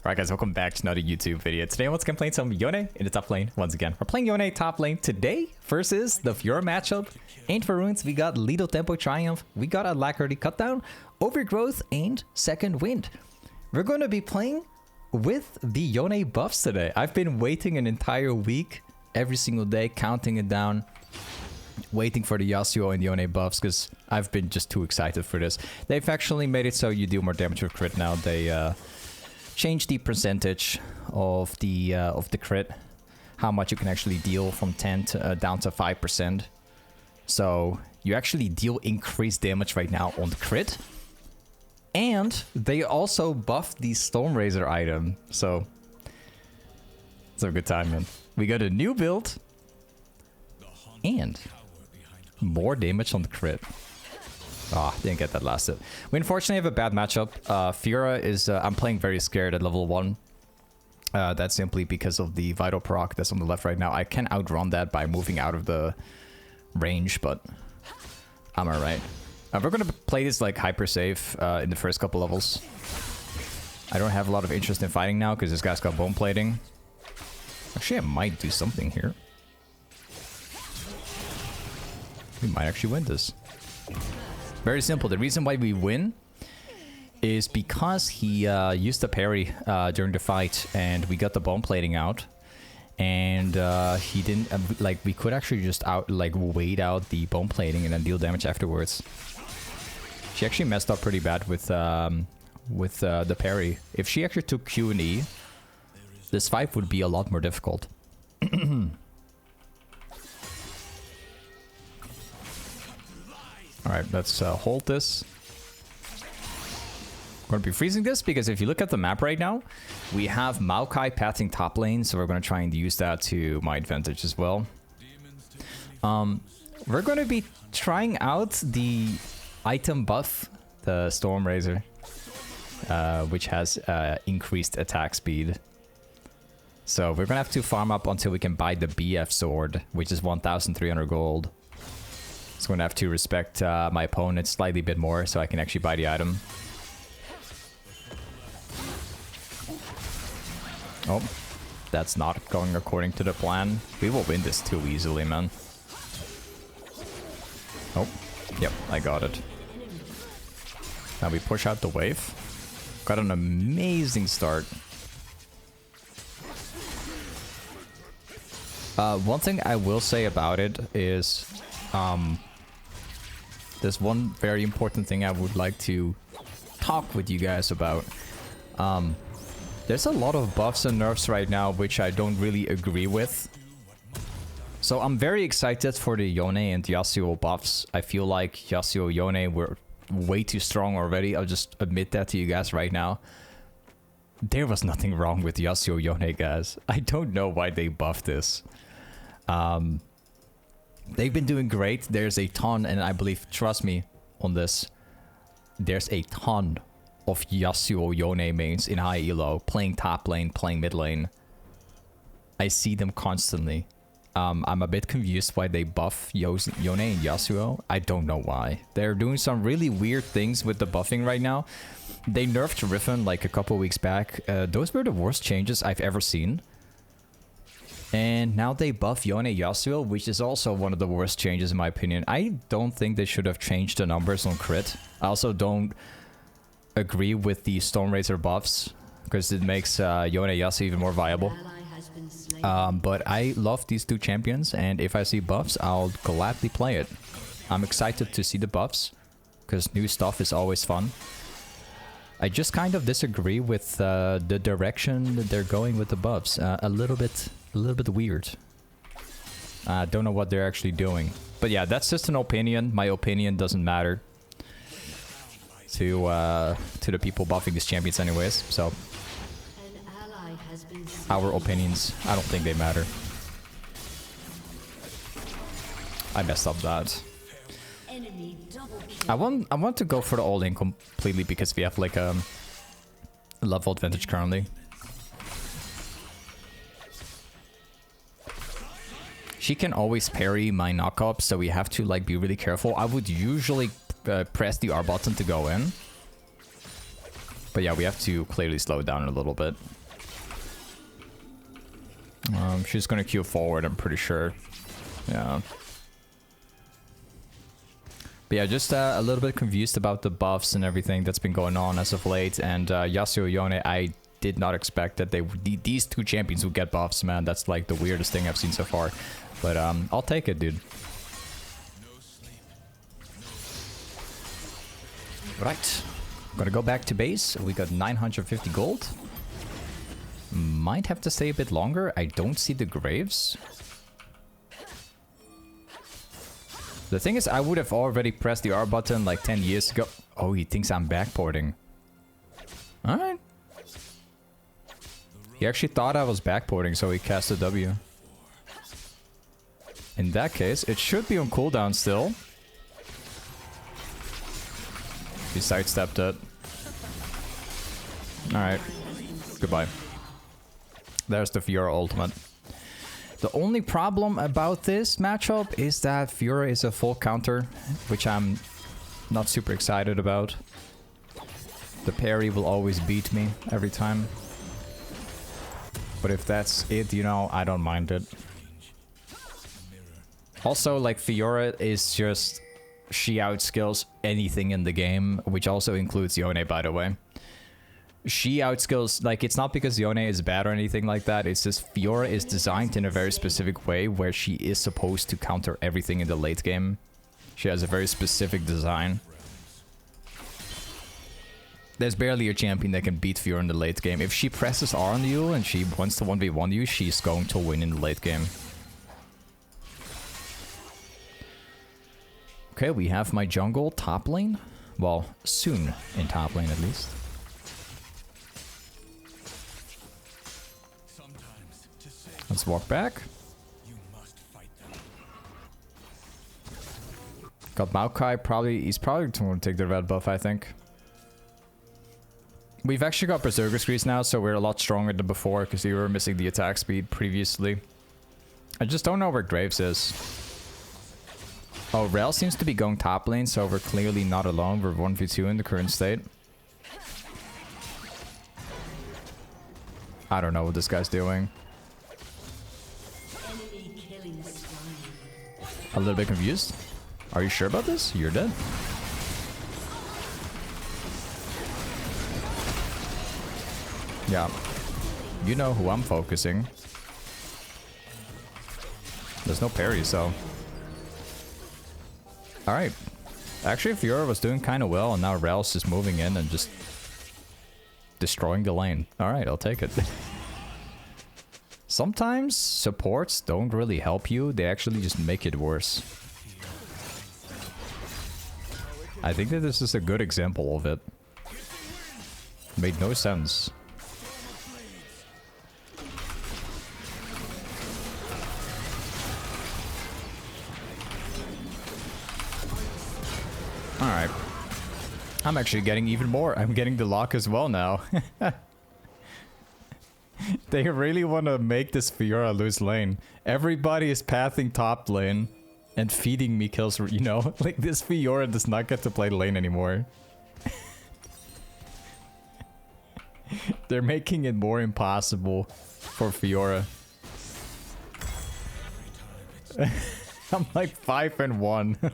Alright guys, welcome back to another YouTube video. Today let's playing some Yone in the top lane once again. We're playing Yone top lane today versus the Fiora matchup. And for runes, we got Lido Tempo Triumph, we got Alacrity Cutdown, Overgrowth, and Second Wind. We're going to be playing with the Yone buffs today. I've been waiting an entire week, every single day, counting it down, waiting for the Yasuo and the Yone buffs because I've been just too excited for this. They've actually made it so you deal more damage with crit now. They change the percentage of the crit, how much you can actually deal from 10 to down to 5%. So you actually deal increased damage right now on the crit. And they also buffed the stormrazor item, so it's a good time, man. We got a new build and more damage on the crit. Ah, didn't get that last hit. We unfortunately have a bad matchup. Fiora is... I'm playing very scared at level 1. That's simply because of the Vital proc that's on the left right now. I can outrun that by moving out of the range, but I'm alright. We're gonna play this like hyper safe in the first couple levels. I don't have a lot of interest in fighting now because this guy's got bone plating. Actually, I might do something here. We might actually win this. Very simple. The reason why we win is because he used the parry during the fight and we got the bone plating out. And he didn't, like, we could actually just wait out the bone plating and then deal damage afterwards. She actually messed up pretty bad with the parry. If she actually took Q and E, this fight would be a lot more difficult. Alright, let's hold this. We're going to be freezing this because if you look at the map right now, we have Maokai pathing top lane, so we're going to try and use that to my advantage as well. We're going to be trying out the item buff, the stormrazor, which has increased attack speed. So we're going to have to farm up until we can buy the BF sword, which is 1,300 gold. So I'm going to have to respect my opponent slightly bit more so I can actually buy the item. Oh, that's not going according to the plan. We will win this too easily, man. Oh, yep, I got it. Now we push out the wave. Got an amazing start. One thing I will say about it is... there's one very important thing I would like to talk with you guys about. There's a lot of buffs and nerfs right now which I don't really agree with. So I'm very excited for the Yone and Yasuo buffs. I feel like Yasuo Yone were way too strong already. I'll just admit that to you guys right now. There was nothing wrong with Yasuo Yone, guys. I don't know why they buffed this. They've been doing great. There's a ton, and I believe, trust me on this, there's a ton of Yasuo Yone mains in high elo, playing top lane, playing mid lane. I see them constantly. I'm a bit confused why they buff Yone and Yasuo. I don't know why. They're doing some really weird things with the buffing right now. They nerfed Riven like a couple weeks back. Those were the worst changes I've ever seen. And now they buff Yone Yasuo, which is also one of the worst changes in my opinion. I don't think they should have changed the numbers on crit. I also don't agree with the Stormrazor buffs, because it makes Yone Yasuo even more viable. But I love these two champions, and if I see buffs, I'll gladly play it. I'm excited to see the buffs, because new stuff is always fun. I just kind of disagree with the direction that they're going with the buffs. A little bit weird. Don't know what they're actually doing. But yeah, that's just an opinion. My opinion doesn't matter to the people buffing these champions anyways. So our opinions, I don't think they matter. I messed up that. I want to go for the all-in completely because we have like a level advantage currently. She can always parry my knockup, so we have to like be really careful. I would usually press the R button to go in, But yeah, we have to clearly slow down a little bit. She's gonna queue forward, I'm pretty sure. Yeah. But yeah, just a little bit confused about the buffs and everything that's been going on as of late. And Yasuo, Yone, I did not expect that these two champions would get buffs, man. That's like the weirdest thing I've seen so far. But I'll take it, dude. Right. Gonna go back to base. We got 950 gold. Might have to stay a bit longer. I don't see the graves. The thing is, I would have already pressed the R button like 10 years ago. Oh, he thinks I'm backporting. Alright. He actually thought I was backporting, so he cast a W. In that case, it should be on cooldown still. He sidestepped it. Alright. Goodbye. There's the Fiora ultimate. The only problem about this matchup is that Fiora is a full counter, which I'm not super excited about. The parry will always beat me every time. But if that's it, you know, I don't mind it. Also, like, Fiora is just... she outskills anything in the game, which also includes Yone, by the way. She outskills, like, it's not because Yone is bad or anything like that, it's just Fiora is designed in a very specific way where she is supposed to counter everything in the late game. She has a very specific design. There's barely a champion that can beat Fiora in the late game. If she presses R on you and she wants to 1v1 you, she's going to win in the late game. Okay, we have my jungle top lane. Well, soon in top lane at least. Let's walk back. Got Maokai, he's probably going to take the red buff, I think. We've actually got Berserker Screeds now, so we're a lot stronger than before, because we were missing the attack speed previously. I just don't know where Graves is. Oh, Rel seems to be going top lane, so we're clearly not alone. We're 1v2 in the current state. I don't know what this guy's doing. A little bit confused. Are you sure about this? You're dead. Yeah. You know who I'm focusing. There's no parry, so... Alright. Actually, Fiora was doing kind of well, and now Rel's just moving in and just... destroying the lane. Alright, I'll take it. Sometimes supports don't really help you, they actually just make it worse. I think that this is a good example of it. Made no sense. Alright. I'm actually getting even more. I'm getting the lock as well now. They really want to make this Fiora lose lane. Everybody is pathing top lane and feeding me kills, you know? Like, this Fiora does not get to play lane anymore. They're making it more impossible for Fiora. I'm like 5-1.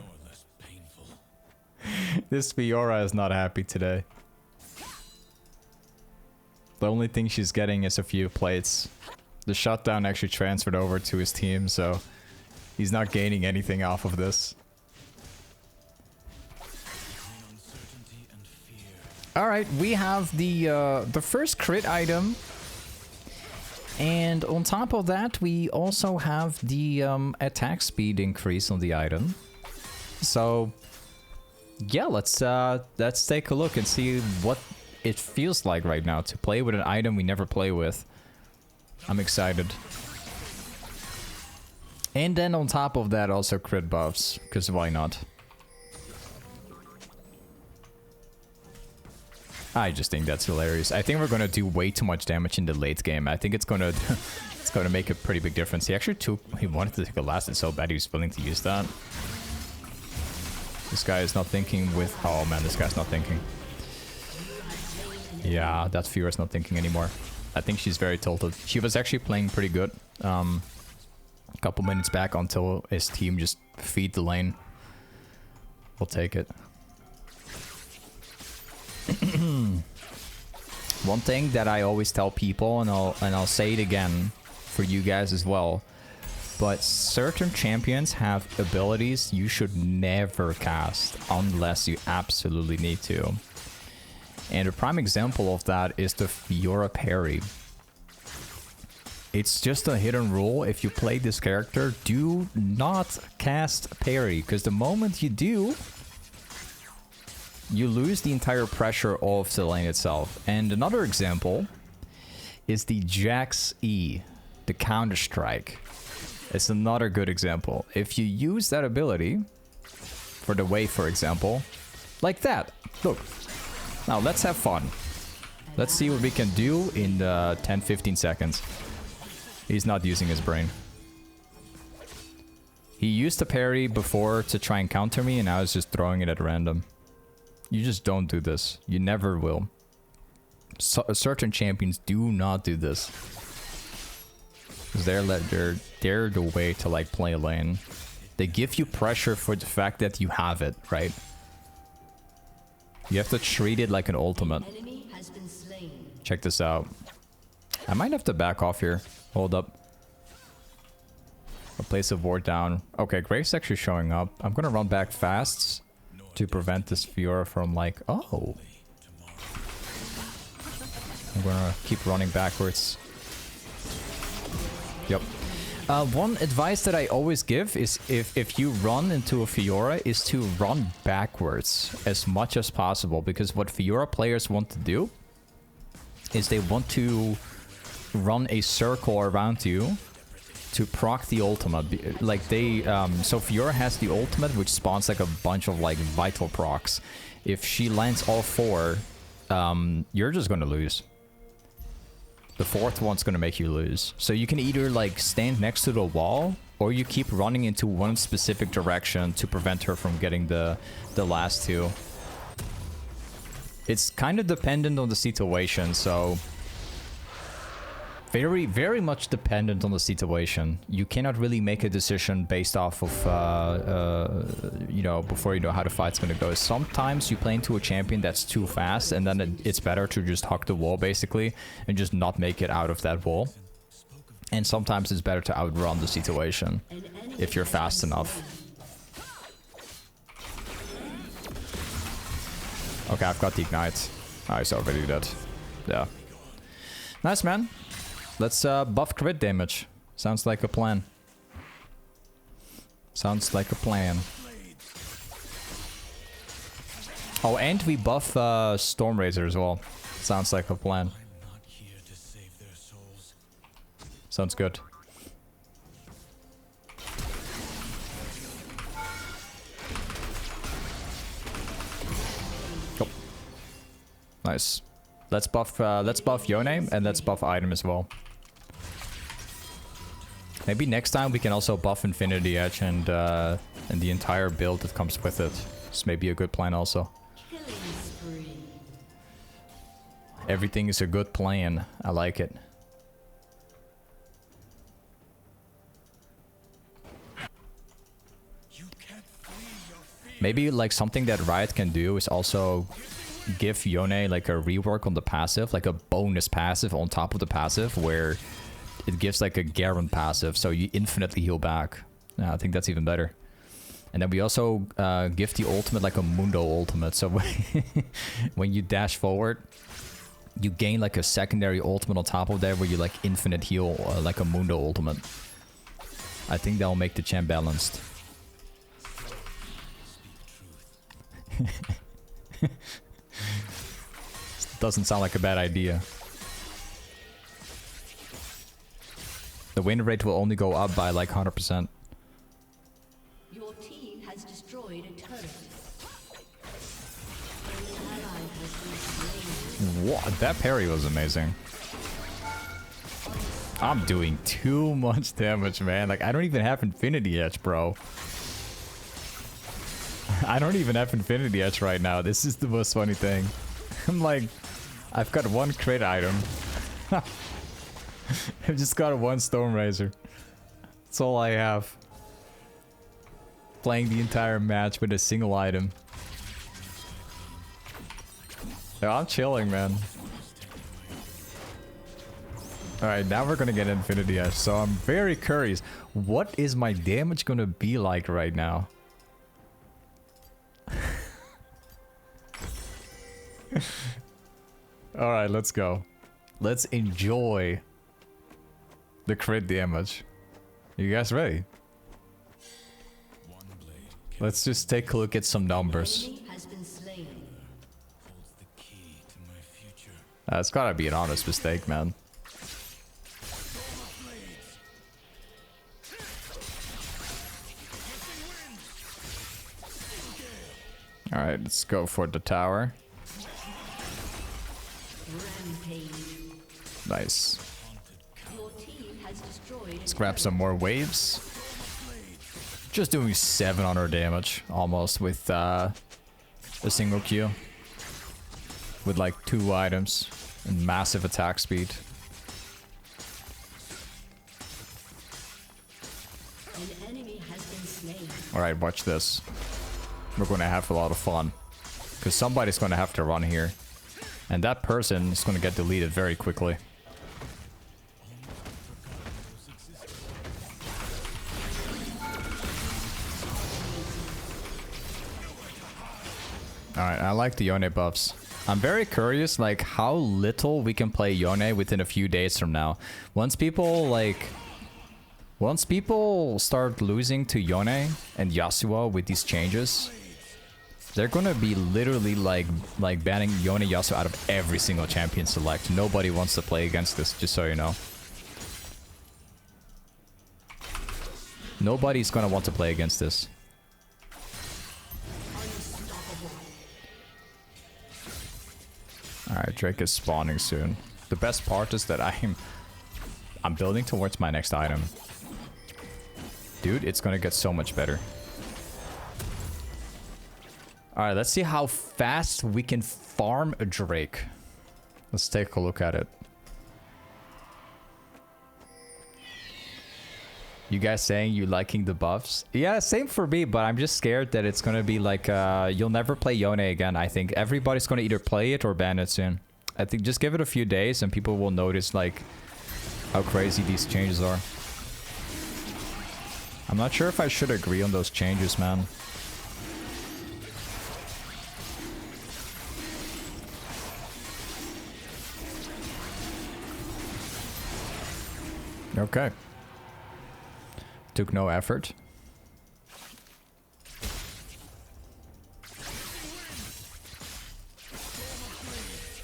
This Fiora is not happy today. The only thing she's getting is a few plates. The shutdown actually transferred over to his team, so he's not gaining anything off of this. Alright, we have the first crit item. And on top of that, we also have the attack speed increase on the item. So yeah, let's take a look and see what it feels like right now to play with an item we never play with. I'm excited. And then on top of that, also crit buffs, because why not? I just think that's hilarious. I think we're gonna do way too much damage in the late game. I think it's gonna it's gonna make a pretty big difference. He wanted to take a last and so bad he was willing to use that. This guy is not thinking with... Oh man, this guy's not thinking. Yeah, that Fior's not thinking anymore. I think she's very tilted. She was actually playing pretty good a couple minutes back until his team just feed the lane. We'll take it. One thing that I always tell people, and I'll say it again for you guys as well, but certain champions have abilities you should never cast unless you absolutely need to. And a prime example of that is the Fiora parry. It's just a hidden rule. If you play this character, do not cast parry, because the moment you do, you lose the entire pressure of the lane itself. And another example is the Jax E, the Counter Strike. It's another good example. If you use that ability for the wave, for example, like that. Look. Now let's have fun. Let's see what we can do in 10-15 seconds. He's not using his brain. He used the parry before to try and counter me, and now he's just throwing it at random. You just don't do this. You never will. Certain champions do not do this. Because they're the way to like play a lane. They give you pressure for the fact that you have it, right? You have to treat it like an ultimate. Check this out. I might have to back off here. Hold up. I'll place a ward down. Okay, Grave's actually showing up. I'm gonna run back fast to prevent this Fiora from like... Oh! I'm gonna keep running backwards. Yep. One advice that I always give is if you run into a Fiora is to run backwards as much as possible, because what Fiora players want to do is they want to run a circle around you to proc the ultimate. Like they so Fiora has the ultimate which spawns like a bunch of like vital procs. If she lands all four, you're just gonna lose. The fourth one's gonna make you lose. So you can either like stand next to the wall, or you keep running into one specific direction to prevent her from getting the last two. It's kind of dependent on the situation, so very, very much dependent on the situation. You cannot really make a decision based off of, you know, before you know how the fight's gonna go. Sometimes you play into a champion that's too fast, and then it's better to just hug the wall, basically, and just not make it out of that wall. And sometimes it's better to outrun the situation, if you're fast enough. Okay, I've got the ignite. Oh, he's already dead. Yeah. Nice, man. Let's buff crit damage. Sounds like a plan. Sounds like a plan. Oh, and we buff stormrazor as well. Sounds like a plan. Sounds good. Oh. Nice. Let's buff Yone, and let's buff item as well. Maybe next time we can also buff Infinity Edge and the entire build that comes with it. This may be a good plan also. Everything is a good plan. I like it. Maybe like something that Riot can do is also give Yone like a rework on the passive, like a bonus passive on top of the passive, where it gives like a Garen passive, so you infinitely heal back. I think that's even better. And then we also give the ultimate like a Mundo ultimate, so when you dash forward, you gain like a secondary ultimate on top of that, where you like infinite heal like a Mundo ultimate. I think that'll make the champ balanced. Doesn't sound like a bad idea. The win rate will only go up by like 100%. Your team has destroyed a turret. What? That parry was amazing. I'm doing too much damage, man. Like, I don't even have Infinity Edge, bro. I don't even have Infinity Edge right now. This is the most funny thing. I'm like, I've got one crit item. I've just got one stormrazor. That's all I have. Playing the entire match with a single item. Yeah, I'm chilling, man. Alright, now we're gonna get Infinity Edge, so I'm very curious. What is my damage gonna be like right now? Alright, let's go. Let's enjoy the crit damage. You guys ready? Let's just take a look at some numbers. It's gotta be an honest mistake, man. Alright, let's go for the tower. Nice. Let's grab some more waves. Just doing 700 damage almost with a single Q. With like 2 items and massive attack speed. Alright, watch this. We're gonna have a lot of fun. Because somebody's gonna have to run here. And that person is gonna get deleted very quickly. Alright, I like the Yone buffs. I'm very curious, like, how little we can play Yone within a few days from now. Once people start losing to Yone and Yasuo with these changes, they're gonna be literally like banning Yone Yasuo out of every single champion select. Nobody wants to play against this, just so you know. Nobody's gonna want to play against this. Alright, Drake is spawning soon. The best part is that I'm building towards my next item. Dude, it's gonna get so much better. Alright, let's see how fast we can farm a Drake. Let's take a look at it. You guys saying you liking the buffs? Yeah, same for me, but I'm just scared that it's gonna be like, you'll never play Yone again, I think. Everybody's gonna either play it or ban it soon. I think just give it a few days and people will notice, like, how crazy these changes are. I'm not sure if I should agree on those changes, man. Okay. Took no effort.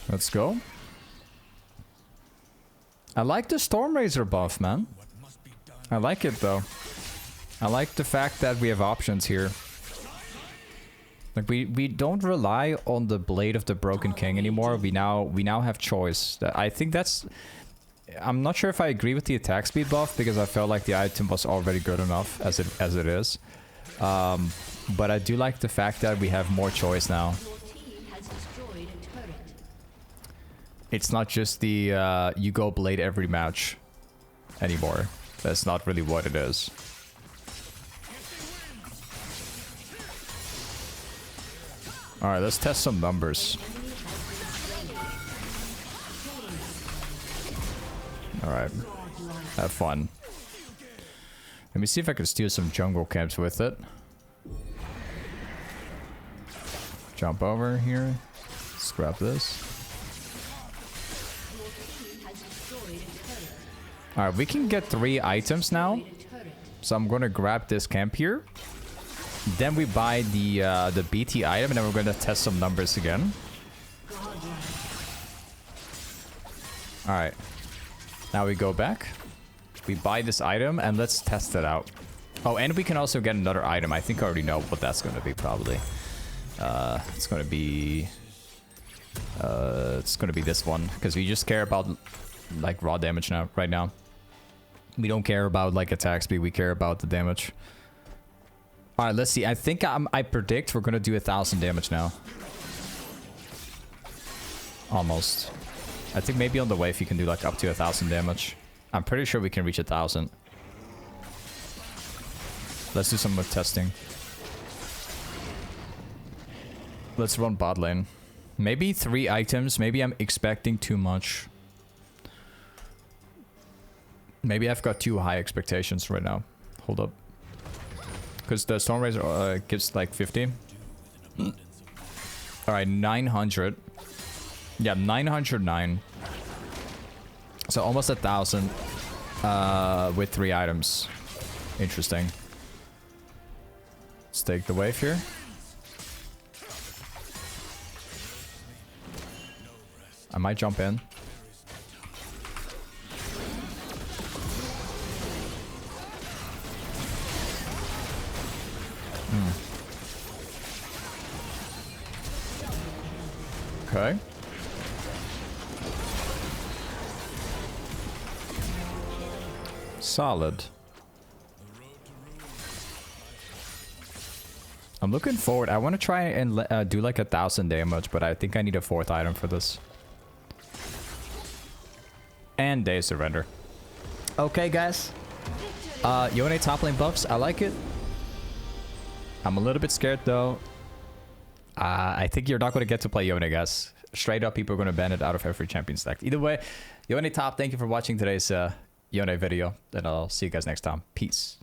Let's go. I like the stormrazor buff, man. I like it though. I like the fact that we have options here. Like we don't rely on the Blade of the Broken King anymore. We now have choice. I think that's... I'm not sure if I agree with the attack speed buff because I felt like the item was already good enough as it is. But I do like the fact that we have more choice now. It's not just the you go Blade every match anymore. That's not really what it is. Alright, let's test some numbers. Alright. Have fun. Let me see if I can steal some jungle camps with it. Jump over here. Let's grab this. Alright, we can get 3 items now. So I'm gonna grab this camp here. Then we buy the BT item and then we're gonna test some numbers again. Alright. Now we go back. We buy this item and let's test it out. Oh, and we can also get another item. I think I already know what that's gonna be probably. It's gonna be this one. Because we just care about like raw damage now, right now. We don't care about like attack speed, we care about the damage. Alright, let's see. I think I predict we're gonna do 1,000 damage now. Almost. I think maybe on the wave you can do like up to 1,000 damage. I'm pretty sure we can reach 1,000. Let's do some more testing. Let's run bot lane. Maybe 3 items. Maybe I'm expecting too much. Maybe I've got too high expectations right now. Hold up. Because the stormrazor gives like 50. Alright, 900. Yeah, 909. So almost 1,000 with 3 items. Interesting. Let's take the wave here. I might jump in. Okay. Solid. I'm looking forward. I want to try and do like 1,000 damage, but I think I need a 4th item for this. And day surrender. Okay, guys. Yone top lane buffs. I like it. I'm a little bit scared though. I think you're not going to get to play Yone, guys. Straight up, people are going to ban it out of every champion stack. Either way, Yone top, thank you for watching today's Yone video. And I'll see you guys next time. Peace.